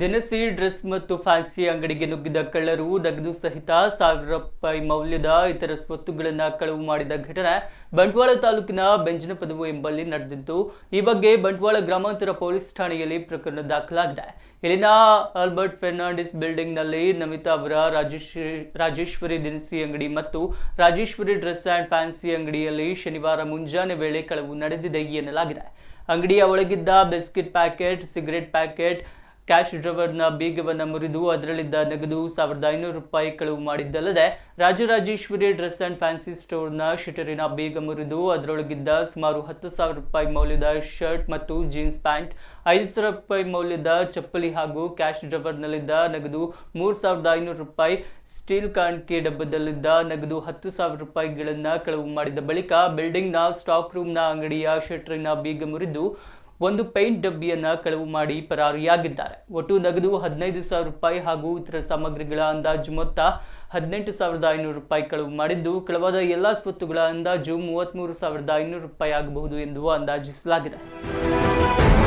ದಿನಸಿ ಡ್ರೆಸ್ ಮತ್ತು ಫ್ಯಾನ್ಸಿ ಅಂಗಡಿಗೆ ನುಗ್ಗಿದ ಕಳ್ಳರು ನಗದು ಸಹಿತ ₹1,000 ಮೌಲ್ಯದ ಇತರ ಸ್ವತ್ತುಗಳನ್ನು ಕಳವು ಮಾಡಿದ ಘಟನೆ ಬಂಟ್ವಾಳ ತಾಲೂಕಿನ ಬೆಂಜನಪದವು ಎಂಬಲ್ಲಿ ನಡೆದಿದ್ದು, ಈ ಬಗ್ಗೆ ಬಂಟ್ವಾಳ ಗ್ರಾಮಾಂತರ ಪೊಲೀಸ್ ಠಾಣೆಯಲ್ಲಿ ಪ್ರಕರಣ ದಾಖಲಾಗಿದೆ. ಇಲ್ಲಿನ ಆಲ್ಬರ್ಟ್ ಫೆರ್ನಾಂಡಿಸ್ ಬಿಲ್ಡಿಂಗ್ನಲ್ಲಿ ನಮಿತಾ ಅವರ ರಾಜೇಶ್ವರಿ ದಿನಸಿ ಅಂಗಡಿ ಮತ್ತು ರಾಜೇಶ್ವರಿ ಡ್ರೆಸ್ ಅಂಡ್ ಫ್ಯಾನ್ಸಿ ಅಂಗಡಿಯಲ್ಲಿ ಶನಿವಾರ ಮುಂಜಾನೆ ವೇಳೆ ಕಳವು ನಡೆದಿದೆ ಎನ್ನಲಾಗಿದೆ. ಅಂಗಡಿಯ ಒಳಗಿದ್ದ biscuit packet, cigarette packet, cash ಡ್ರವರ್ನ ಬೀಗವನ್ನು ಮುರಿದು ಅದರಲ್ಲಿದ್ದ ನಗದು ₹1,500 ಕಳವು ಮಾಡಿದ್ದಲ್ಲದೆ ರಾಜರಾಜೇಶ್ವರಿ ಡ್ರೆಸ್ ಅಂಡ್ ಫ್ಯಾನ್ಸಿ ಸ್ಟೋರ್ನ ಶಟರಿನ ಬೀಗ ಮುರಿದು ಅದರೊಳಗಿದ್ದ ಸುಮಾರು ₹10,000 ಮೌಲ್ಯದ ಶರ್ಟ್ ಮತ್ತು ಜೀನ್ಸ್ ಪ್ಯಾಂಟ್, ₹5,000 ಮೌಲ್ಯದ ಚಪ್ಪಲಿ ಹಾಗೂ ಕ್ಯಾಶ್ ಡ್ರವರ್ನಲ್ಲಿದ್ದ ನಗದು ₹3,500, ಸ್ಟೀಲ್ ಕಾಣಿಕೆ ಡಬ್ಬದಲ್ಲಿದ್ದ ನಗದು ₹10,000ಗಳನ್ನು ಕಳವು ಮಾಡಿದ ಬಳಿಕ ಬಿಲ್ಡಿಂಗ್ನ ಸ್ಟಾಕ್ ರೂಮ್ನ ಅಂಗಡಿಯ ಶಟರಿನ ಬೀಗ ಮುರಿದು ಒಂದು ಪೇಂಟ್ ಡಬ್ಬಿಯನ್ನು ಕಳವು ಮಾಡಿ ಪರಾರಿಯಾಗಿದ್ದಾರೆ. ಒಟ್ಟು ನಗದು ₹15,000 ಹಾಗೂ ಇತರ ಸಾಮಗ್ರಿಗಳ ಅಂದಾಜು ಮೊತ್ತ ₹18,500 ಕಳವು ಮಾಡಿದ್ದು, ಕಳವಾದ ಎಲ್ಲ ಸ್ವತ್ತುಗಳ ಅಂದಾಜು ₹33,500 ಆಗಬಹುದು ಎಂದು ಅಂದಾಜಿಸಲಾಗಿದೆ.